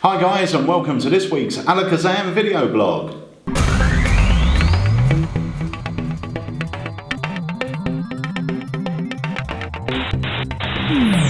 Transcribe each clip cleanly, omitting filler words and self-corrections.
Hi guys, and welcome to this week's Alakazam Video Blog.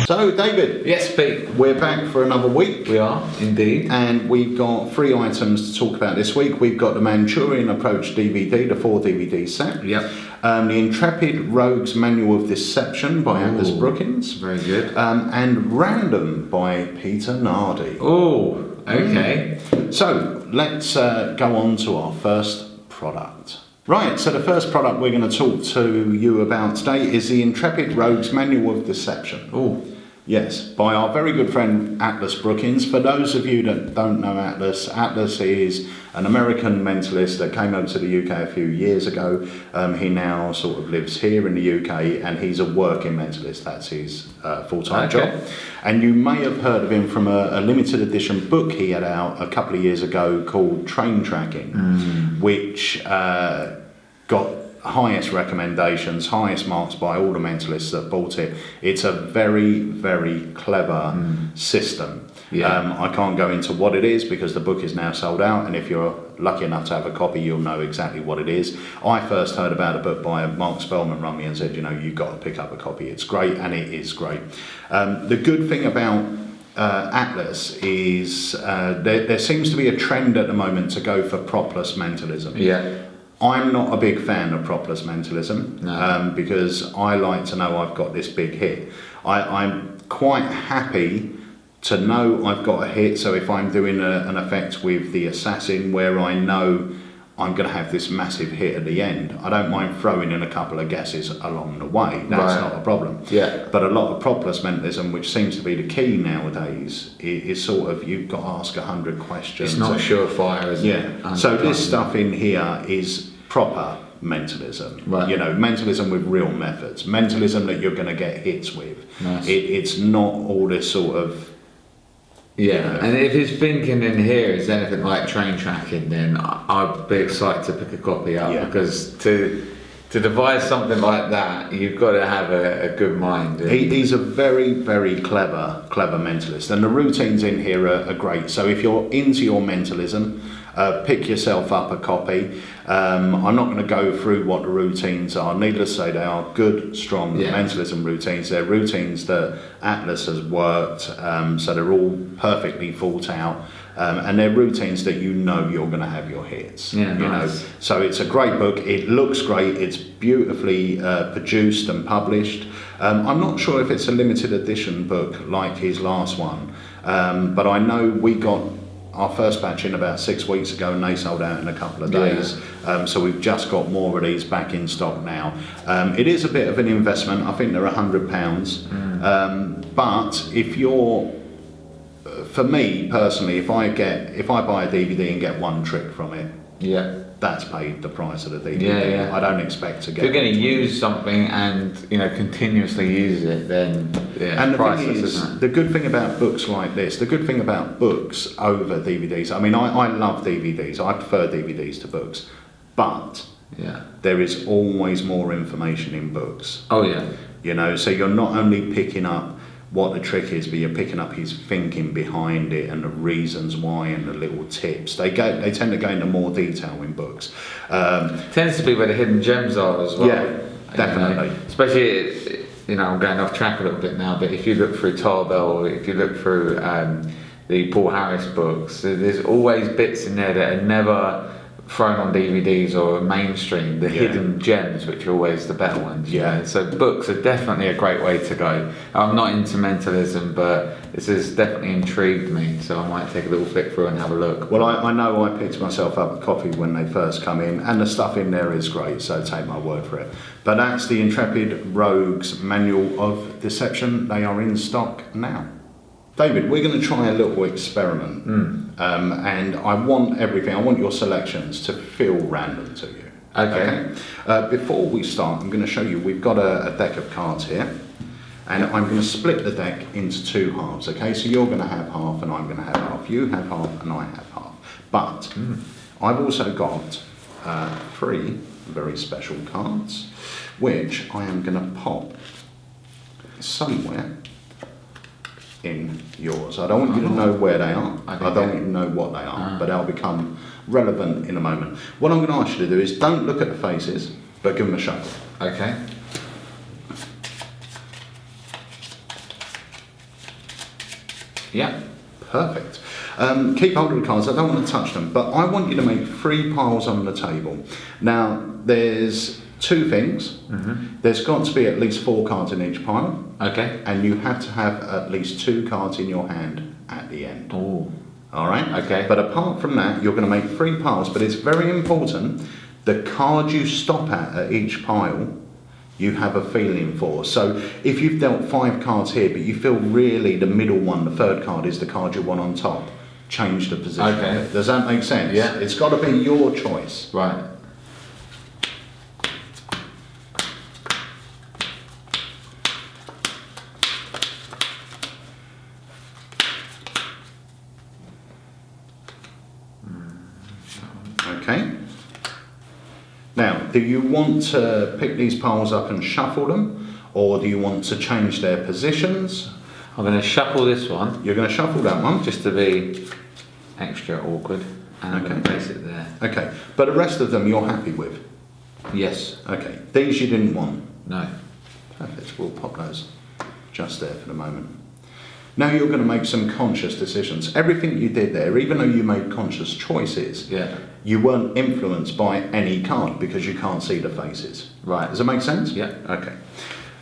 So David. Yes, Pete. We're back for another week. We are, indeed. And we've got 3 items to talk about this week. We've got the Manchurian Approach DVD, the 4 DVD set. Yep. The Intrepid Rogue's Manual of Deception by Atlas Brookings. Very good. And Random by Peter Nardi. Oh, okay. So let's go on to our first product. Right, so the first product we're going to talk to you about today is the Intrepid Rogue's Manual of Deception. Oh. Yes, by our very good friend Atlas Brookings. For those of you that don't know Atlas, Atlas is an American mentalist that came over to the UK a few years ago. He now sort of lives here in the UK, and he's a working mentalist. That's his full-time job. And you may have heard of him from a limited edition book he had out a couple of years ago called Train Tracking, which got highest recommendations, highest marks by all the mentalists that bought it. It's a very, very clever system. Yeah. I can't go into what it is because the book is now sold out, and if you're lucky enough to have a copy, you'll know exactly what it is. I first heard about a book by Mark Spellman, rang me and said, you know, you've got to pick up a copy. It's great, and it is great. The good thing about Atlas is there seems to be a trend at the moment to go for propless mentalism. Yeah. I'm not a big fan of propless mentalism. No. Because I like to know I've got this big hit. I'm quite happy to know I've got a hit, so if I'm doing an effect with the assassin where I know I'm going to have this massive hit at the end, I don't mind throwing in a couple of guesses along the way. That's not a problem. Yeah. But a lot of propless mentalism, which seems to be the key nowadays, is sort of you've got to ask 100 questions. It's not surefire, is it? Yeah. So this stuff in here is proper mentalism. Right. You know, mentalism with real methods. Mentalism that you're going to get hits with. Nice. It's not all this sort of... Yeah, you know, and if his thinking in here is anything like train tracking, then I'd be excited to pick a copy up, because to devise something like that, you've got to have a good mind. He's a very, very clever mentalist, and the routines in here are great. So if you're into your mentalism, pick yourself up a copy. I'm not going to go through what the routines are. Needless to say, they are good, strong mentalism routines. They're routines that Atlas has worked, so they're all perfectly thought out. And they're routines that you know you're going to have your hits. Yeah, you nice. know. So it's a great book. It looks great. It's beautifully produced and published. I'm not sure if it's a limited edition book like his last one, but I know we got our first batch in about 6 weeks ago, and they sold out in a couple of days. So we've just got more of these back in stock now. It is a bit of an investment. I think they're £100. But if you're, for me personally, if I buy a DVD and get one trick from it, that's paid the price of the DVD. I don't expect to get. If you're going to use something and continuously use it, then and the priceless, thing is, isn't it? the good thing about books like this, the good thing about books over DVDs. I mean, I love DVDs. I prefer DVDs to books, but there is always more information in books. Oh yeah. You know, so you're not only picking up what the trick is, but you're picking up his thinking behind it and the reasons why and the little tips. They tend to go into more detail in books. Tends to be where the hidden gems are as well. Yeah, definitely. Especially, I'm going off track a little bit now, but if you look through Tarbell, or if you look through the Paul Harris books, there's always bits in there that are never thrown on DVDs or mainstream, the hidden gems, which are always the better ones. So books are definitely a great way to go. I'm not into mentalism, but this has definitely intrigued me, so I might take a little flick through and have a look. Well, I know I picked myself up a copy when they first come in, and the stuff in there is great, so take my word for it. But that's the Intrepid Rogue's Manual of Deception. They are in stock now. David, we're going to try a little experiment, and I want everything. I want your selections to feel random to you. Okay. Before we start, I'm going to show you. We've got a deck of cards here, and I'm going to split the deck into 2 halves. Okay, so you're going to have half, and I'm going to have half. You have half, and I have half. But I've also got 3 very special cards, which I am going to pop somewhere in yours. I don't want you to know where they are. I don't want you to know what they are, but they'll become relevant in a moment. What I'm going to ask you to do is don't look at the faces, but give them a shuffle. Okay. Yeah. Perfect. Keep hold of the cards. I don't want to touch them, but I want you to make 3 piles on the table. Now, there's 2 things. There's got to be at least 4 cards in each pile. Okay. And you have to have at least 2 cards in your hand at the end. Oh. All right? Okay. But apart from that, you're going to make 3 piles, but it's very important the card you stop at each pile, you have a feeling for. So if you've dealt 5 cards here, but you feel really the middle one, the 3rd card, is the card you want on top, change the position. Okay. Does that make sense? Yeah. It's got to be your choice. Right. Okay. Now, do you want to pick these piles up and shuffle them, or do you want to change their positions? I'm going to shuffle this one. You're going to shuffle that one. Just to be extra awkward. And I'm going to place it there. Okay. But the rest of them you're happy with? Yes. Okay. These you didn't want? No. Perfect. We'll pop those just there for the moment. Now you're going to make some conscious decisions. Everything you did there, even though you made conscious choices, you weren't influenced by any card because you can't see the faces. Right. Does it make sense? Yeah. Okay.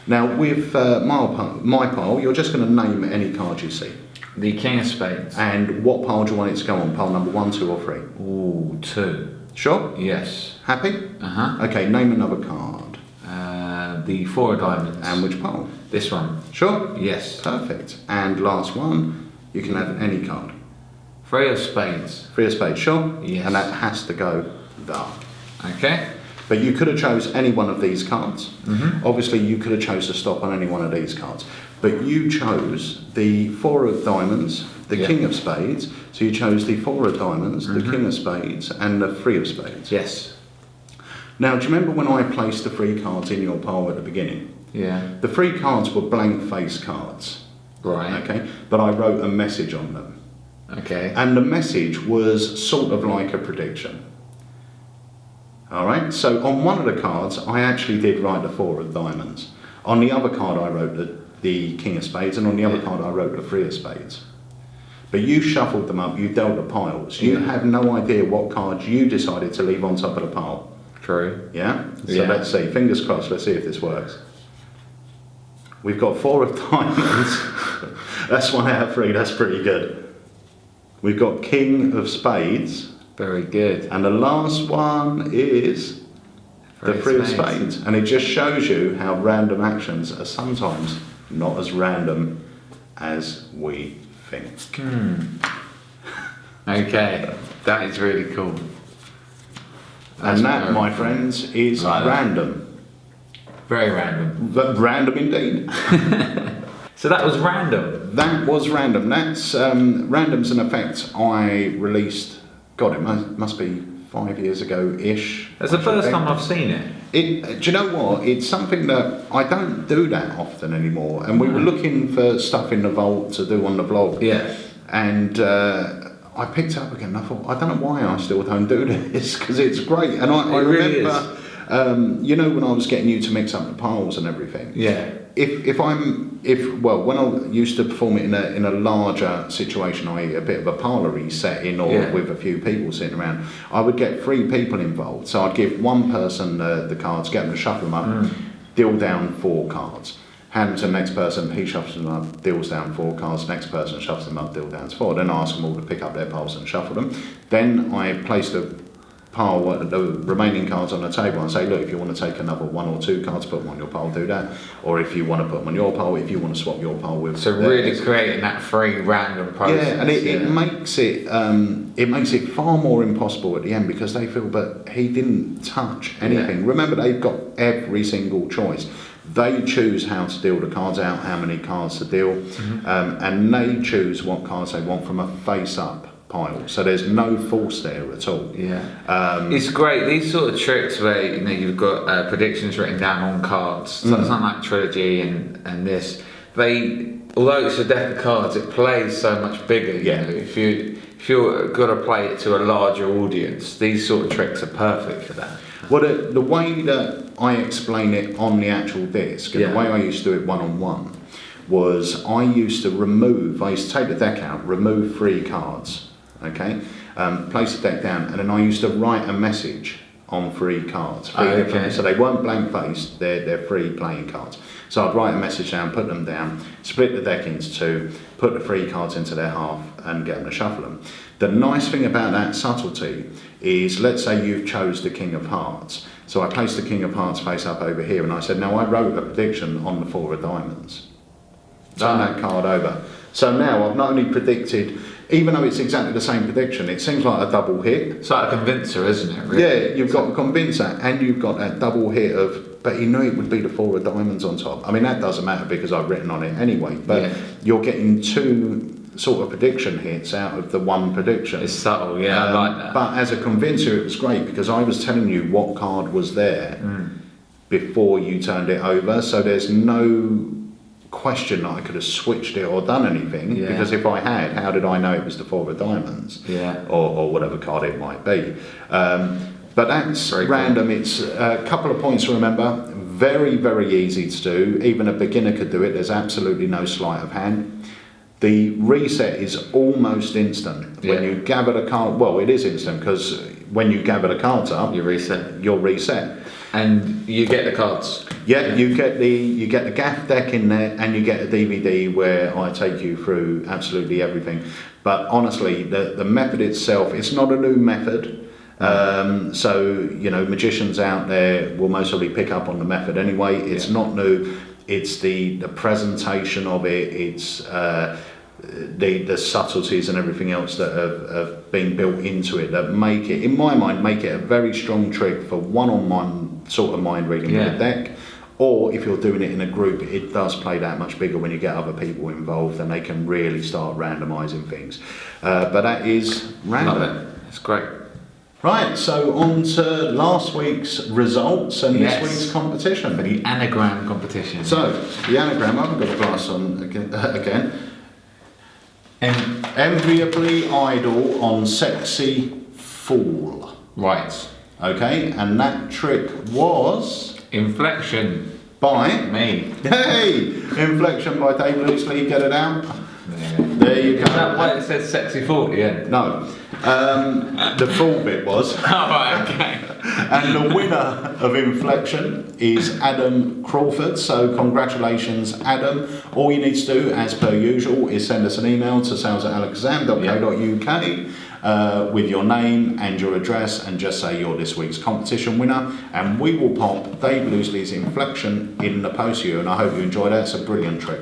Now with my pile, you're just going to name any card you see. The King of Spades. And what pile do you want it to go on? Pile number 1, 2 or 3? Ooh, 2. Sure? Yes. Happy? Uh-huh. Okay, name another card. The 4 of Diamonds. And which pile? This one. Sure? Yes. Perfect. And last one, you can have any card. 3 of Spades. 3 of Spades, sure? Yes. And that has to go there. Okay. But you could have chose any one of these cards. Obviously, you could have chose to stop on any one of these cards. But you chose the 4 of Diamonds, the King of Spades. So you chose the 4 of Diamonds, the King of Spades, and the 3 of Spades. Yes. Now, do you remember when I placed the 3 cards in your pile at the beginning? Yeah. The 3 cards were blank face cards. Right. Okay. But I wrote a message on them. Okay. And the message was sort of like a prediction. Alright, so on one of the cards I actually did write the 4 of Diamonds. On the other card I wrote the King of Spades, and on the other card I wrote the 3 of Spades. But you shuffled them up, you dealt the piles. You have no idea what cards you decided to leave on top of the pile. True. Yeah? So let's see, fingers crossed, let's see if this works. We've got 4 of Diamonds. That's 1 out of 3, that's pretty good. We've got King of Spades. Very good. And the last one is the 3 of Spades. And it just shows you how random actions are sometimes not as random as we think. Okay, that is really cool. That's and that, my friends, is random. Very random. But random indeed. So that was random. That was random. That's random's an effect I released. God, it must be 5 years ago-ish. That's the first time I've seen it. Do you know what? It's something that I don't do that often anymore. And we were looking for stuff in the vault to do on the vlog. Yeah. And I picked it up again and I thought, I don't know why I still don't do this, because it's great. And I remember, you know, when I was getting you to mix up the piles and everything. Yeah. When I used to perform it in a larger situation, i.e. a bit of a parlour-y setting or with a few people sitting around, I would get 3 people involved. So I'd give one person the cards, get them to shuffle them up, deal down 4 cards. Hand them to the next person, he shuffles them up, deals down 4 cards, next person shuffles them up, deal down 4. Then I ask them all to pick up their piles and shuffle them. Then I place the remaining cards on the table and say, look, if you want to take another 1 or 2 cards, put them on your pile, do that. Or if you want to put them on your pile, if you want to swap your pile with. So really creating that free random process. Yeah, and it makes it far more impossible at the end, because they feel, but he didn't touch anything. Yeah. Remember, they've got every single choice. They choose how to deal the cards out, how many cards to deal, and they choose what cards they want from a face-up pile. So there's no force there at all. Yeah, it's great. These sort of tricks where you've got predictions written down on cards, so something like Trilogy and this. although it's a deck of cards, it plays so much bigger. Yeah. You know, if you're gonna play it to a larger audience, these sort of tricks are perfect for that. Well, the way that I explain it on the actual disc, and the way I used to do it one-on-one, was I used to take the deck out, remove 3 cards, okay, place the deck down, and then I used to write a message on 3 cards. So they weren't blank faced, they're 3 playing cards. So I'd write a message down, put them down, split the deck into 2, put the 3 cards into their half, and get them to shuffle them. The nice thing about that subtlety is, let's say you've chose the King of Hearts. So I placed the King of Hearts face up over here, and I said, now I wrote a prediction on the 4 of diamonds. Turn that card over. So now I've not only predicted, even though it's exactly the same prediction, it seems like a double hit. It's like a convincer, isn't it? Really? Yeah, you've got a convincer, and you've got that double hit of, but he knew it would be the 4 of diamonds on top. I mean, that doesn't matter because I've written on it anyway, but you're getting 2 sort of prediction hits out of the 1 prediction. It's subtle, yeah, I like that. But as a convincer, it was great because I was telling you what card was there before you turned it over, so there's no question that I could have switched it or done anything, because if I had, how did I know it was the 4 of diamonds? Or whatever card it might be. But that's very random. Cool. It's a couple of points to remember. Very, very easy to do. Even a beginner could do it. There's absolutely no sleight of hand. The reset is almost instant. When you gather the card, well, it is instant because when you gather the cards up, you're reset. And you get the cards. Yeah, you get the gaff deck in there, and you get a DVD where I take you through absolutely everything. But honestly, the method itself, it's not a new method. So, you know, magicians out there will most probably pick up on the method anyway. It's not new. It's the presentation of it. It's the subtleties and everything else that have been built into it that make it, in my mind, make it a very strong trick for one-on-one sort of mind reading with a deck. Or if you're doing it in a group, it does play that much bigger when you get other people involved, and they can really start randomising things. But that is random. Love it. It's great. Right, so on to last week's results and this week's competition. The anagram competition. So, the anagram, I haven't got a glass on again. Enviably idle on sexy fool. Right. Okay, and that trick was... Inflection. By... me. Hey! Inflection by Dave Loosely, get it out. There you go. Is that why it says sexy fool at the end? No. The full bit was. Oh, right, okay. And the winner of Inflection is Adam Crawford. So congratulations, Adam. All you need to do, as per usual, is send us an email to sales@alakazam.co.uk with your name and your address, and just say you're this week's competition winner, and we will pop Dave Loosely's Inflection in the post to you, and I hope you enjoy that. It's a brilliant trick.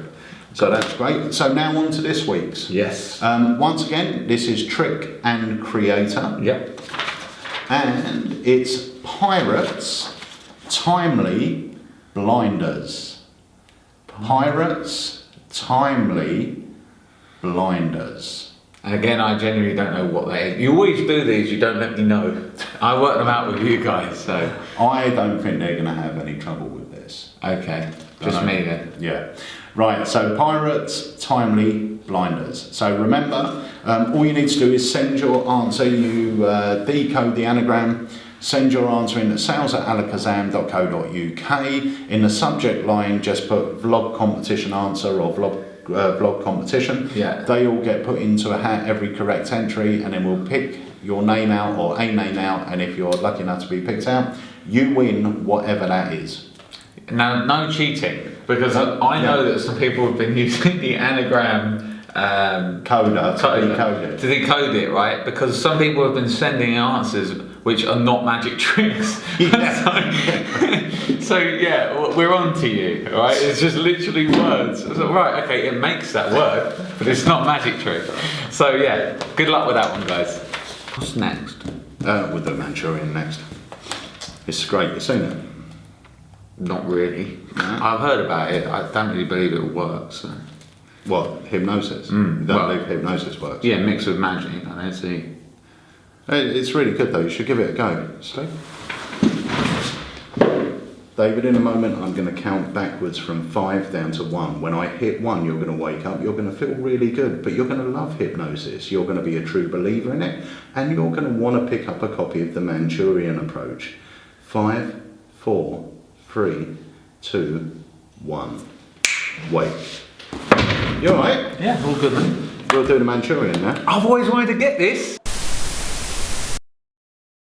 So that's great. So now on to this week's. Yes. Once again, this is Trick and Creator. Yep. And it's Pirates, Timely Blinders. Pirates, Timely Blinders. And again, I genuinely don't know what they are. You always do these, you don't let me know. I work them out with you guys, so. I don't think they're going to have any trouble with this. Okay, just me then. Yeah. Right, so Pirates, Timely Blinders. So remember, all you need to do is send your answer. You decode the anagram, send your answer in at sales@alakazam.co.uk. In the subject line, just put vlog competition answer or vlog competition. Yeah. They all get put into a hat, every correct entry, and then we'll pick your name out or a name out, and if you're lucky enough to be picked out, you win whatever that is. Now, no cheating, because I know that some people have been using the anagram coder to decode it, right? Because some people have been sending answers which are not magic tricks. So yeah, we're on to you, right? It's just literally words. So, right, okay, it makes that word, but it's not magic trick. So yeah, good luck with that one, guys. What's next? We'll do Manchurian next. It's great, you've seen it? Not really. No. I've heard about it. I don't really believe it will work. So. What, hypnosis? You don't believe hypnosis works? Yeah, mixed with magic. I don't see. It's really good though. You should give it a go. See? David, in a moment, I'm going to count backwards from 5 down to 1. When I hit 1, you're going to wake up, you're going to feel really good, but you're going to love hypnosis. You're going to be a true believer in it, and you're going to want to pick up a copy of the Manchurian Approach. 5, 4, 3, 2, 1. Wait. You alright? Yeah, all good, man. We'll do the Manchurian now. I've always wanted to get this.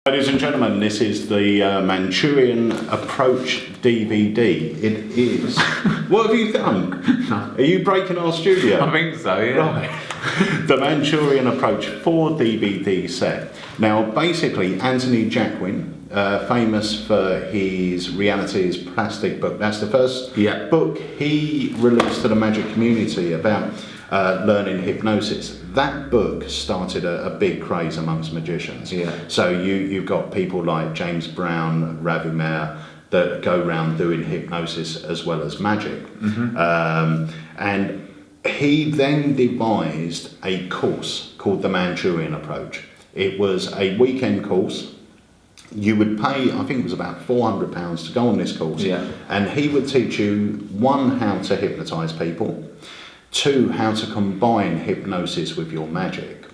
Ladies and gentlemen, this is the Manchurian Approach DVD. It is. What have you done? No. Are you breaking our studio? I think so, yeah. Right. The Manchurian Approach 4 DVD set. Now, basically, Anthony Jacquin, famous for his Reality is Plastic book. That's the first book he released to the magic community about learning hypnosis. That book started a big craze amongst magicians. Yeah. So you've got people like James Brown, Ravi Meir, that go around doing hypnosis as well as magic. And he then devised a course called the Manchurian Approach. It was a weekend course. You would pay, I think it was about £400 to go on this course. Yeah. And he would teach you, 1, how to hypnotise people, 2, how to combine hypnosis with your magic.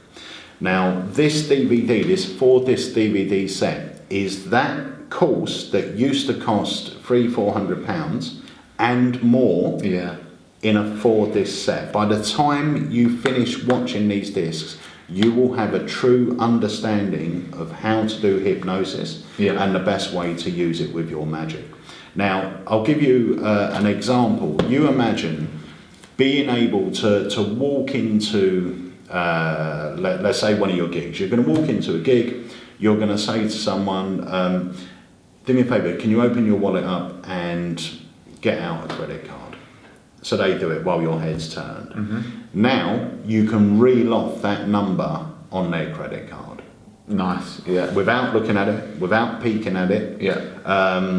Now, this DVD, this 4-disc DVD set, is that course that used to cost £300-400 and more in a 4-disc set. By the time you finish watching these discs, you will have a true understanding of how to do hypnosis and the best way to use it with your magic. Now, I'll give you an example. You imagine being able to walk into, let's say one of your gigs. You're going to walk into a gig, you're going to say to someone, do me a favour, can you open your wallet up and get out a credit card? So they do it while your head's turned. Now you can reel off that number on their credit card. Nice, yeah. Without looking at it, without peeking at it. Yeah.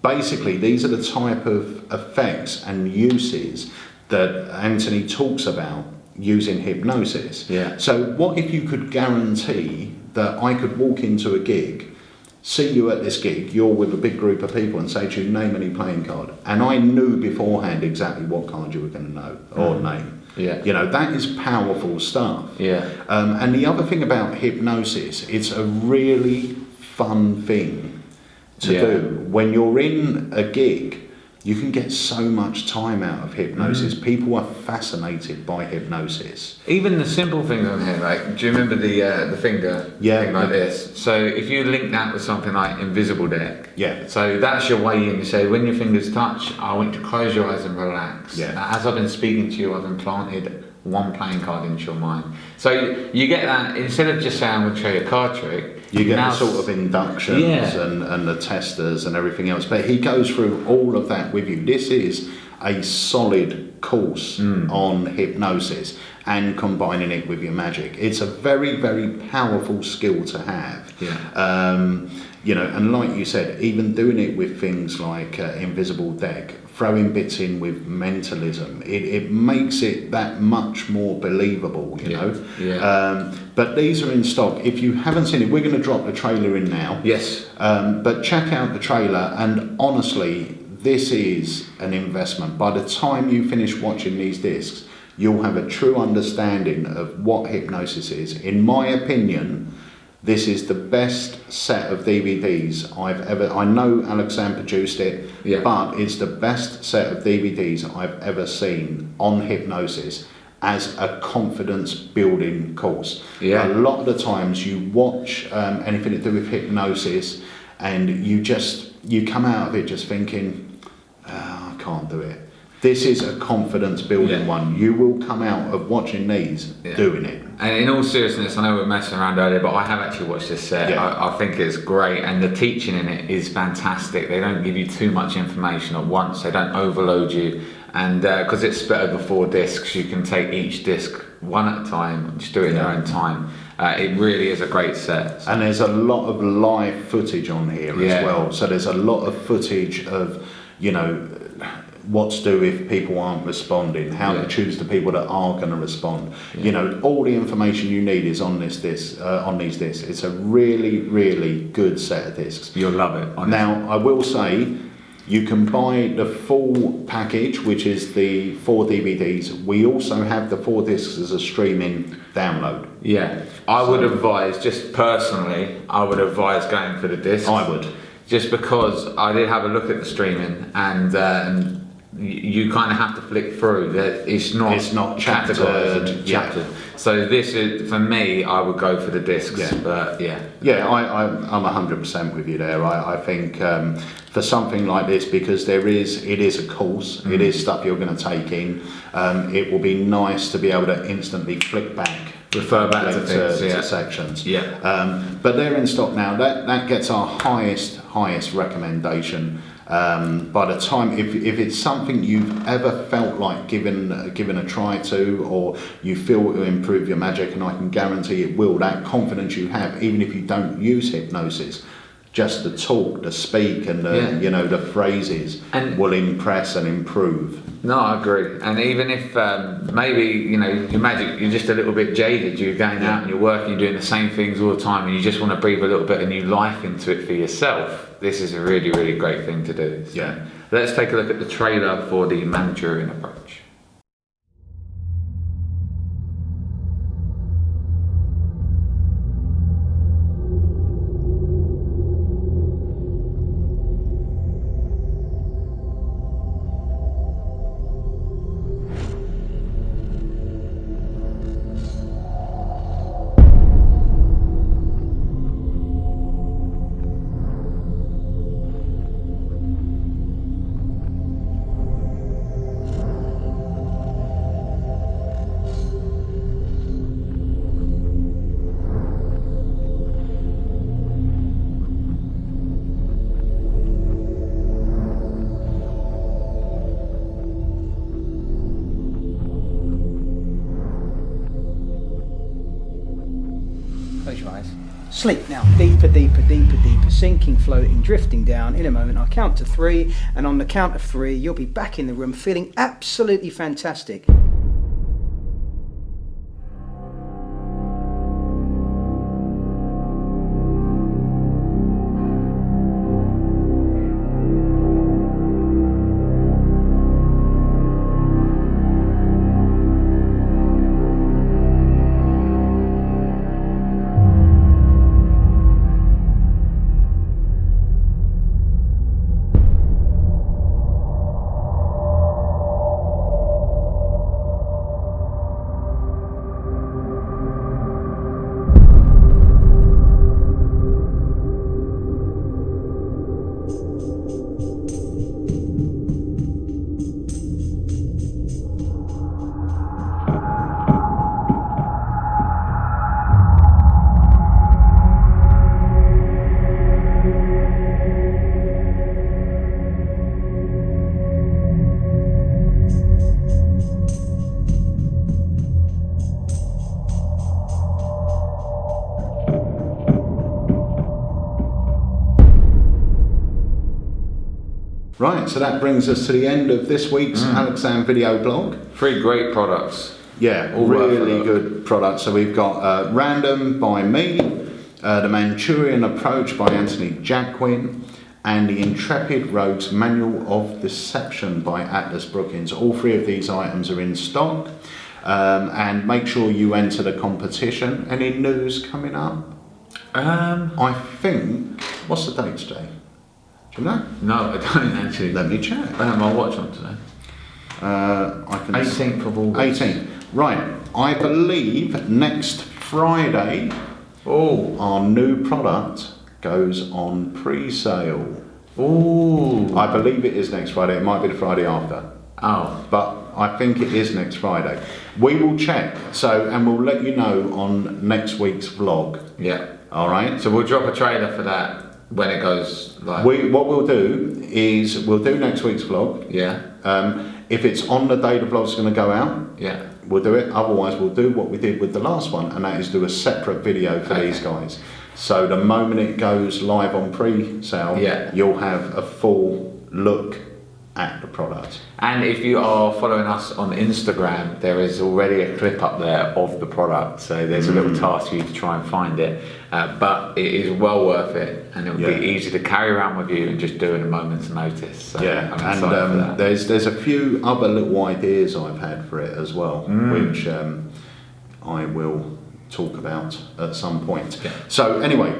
Basically, these are the type of effects and uses that Anthony talks about using hypnosis. Yeah. So what if you could guarantee that I could walk into a gig, see you at this gig, you're with a big group of people, and say to you, name any playing card, and I knew beforehand exactly what card you were going to know or name. Yeah. You know, that is powerful stuff. Yeah. And the other thing about hypnosis, it's a really fun thing to do. When you're in a gig, you can get so much time out of hypnosis. People are fascinated by hypnosis. Even the simple things on here, like, do you remember the finger thing like this? So if you link that with something like invisible deck, so that's your way in. You say, when your fingers touch, I want you to close your eyes and relax. Now, as I've been speaking to you, I've implanted 1 playing card into your mind. So you get that, instead of just saying, I'm going to show you a card trick, you get the sort of inductions and the testers and everything else. But he goes through all of that with you. This is a solid course on hypnosis and combining it with your magic. It's a very, very powerful skill to have. You know, and like you said, even doing it with things like invisible deck, throwing bits in with mentalism, it makes it that much more believable, you know. But these are in stock. If you haven't seen it, we're going to drop the trailer in now. But check out the trailer, and honestly, this is an investment. By the time you finish watching these discs, you'll have a true understanding of what hypnosis is. In my opinion, this is the best set of DVDs I've ever... I know Alakazam produced it, but it's the best set of DVDs I've ever seen on hypnosis as a confidence building course. A lot of the times you watch anything to do with hypnosis and you come out of it just thinking, I can't do it. This is a confidence building one. You will come out of watching these doing it. And in all seriousness, I know we were messing around earlier, but I have actually watched this set. I think it's great, and the teaching in it is fantastic. They don't give you too much information at once. They don't overload you. And because it's split over 4 discs, you can take each disc one at a time, just do it in your own time. It really is a great set. And there's a lot of live footage on here as well. So there's a lot of footage of, you know, what to do if people aren't responding, how to choose the people that are going to respond. You know, all the information you need is on these discs. It's a really, really good set of discs. You'll love it, honestly. Now, I will say, you can buy the full package, which is the 4 DVDs. We also have the 4 discs as a streaming download. Yeah, I would advise, just personally, I would advise going for the discs. I would. Just because I did have a look at the streaming, and you kind of have to flick through that. It's not chaptered. Chaptered. So this is, for me, I would go for the discs. Yeah. But I'm 100% with you there. I think for something like this, because it is a course, it is stuff you're going to take in. It will be nice to be able to instantly flick back. Refer back to things, to sections. Yeah. But they're in stock now. That gets our highest recommendation. By the time, if it's something you've ever felt like giving a try to, or you feel it will improve your magic, and I can guarantee it will, that confidence you have, even if you don't use hypnosis, just the talk, the speak, and the phrases will impress and improve. No, I agree. And even if maybe your magic, you're just a little bit jaded, you're going out and you're working, you're doing the same things all the time, and you just want to breathe a little bit of new life into it for yourself, this is a really, really great thing to do. So let's take a look at the trailer for the Manchurian Approach. Close your eyes. Sleep now. Deeper, deeper, deeper, deeper. Sinking, floating, drifting down. In a moment, I'll count to 3, and on the count of 3, you'll be back in the room feeling absolutely fantastic. Right, so that brings us to the end of this week's Alakazam Video Blog. 3 great products. Yeah, all really good products. So we've got Random by me, the Manchurian Approach by Anthony Jacquin, and the Intrepid Rogues Manual of Deception by Atlas Brookins. All 3 of these items are in stock. And make sure you enter the competition. Any news coming up? I think, what's the date today? Do you know? No, I don't actually. Let me check. I have my watch on today. I can 18th of August. 18th. Right. I believe next Friday, our new product goes on pre-sale. Ooh. I believe it is next Friday. It might be the Friday after. Oh. But I think it is next Friday. We will check. And we'll let you know on next week's vlog. Yeah. All right. So we'll drop a trailer for that when it goes live. What we'll do is we'll do next week's vlog. Yeah. If it's on the day the vlog's going to go out, we'll do it. Otherwise, we'll do what we did with the last one, and that is do a separate video for these guys. So the moment it goes live on pre-sale, you'll have a full look at the product. And if you are following us on Instagram, there is already a clip up there of the product, so there's a little task for you to try and find it, but it is well worth it, and it will be easy to carry around with you and just do in a moment's notice. So yeah, I'm excited for that. there's a few other little ideas I've had for it as well, which I will talk about at some point. Yeah. So anyway,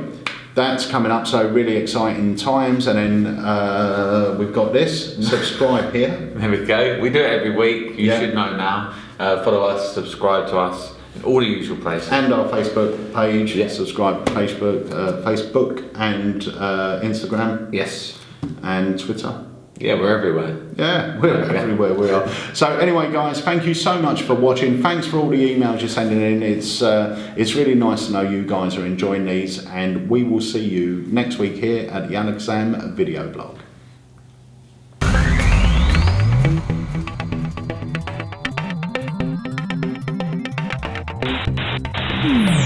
that's coming up, so really exciting times. And then we've got this, subscribe here. There we go. We do it every week. You should know now. Follow us, subscribe to us in all the usual places. And our Facebook page. Subscribe to Facebook and Instagram. Yes. And Twitter. Yeah, we're everywhere. Yeah, we're everywhere we are. So anyway, guys, thank you so much for watching. Thanks for all the emails you're sending in. It's really nice to know you guys are enjoying these, and we will see you next week here at the Alakazam Video Blog.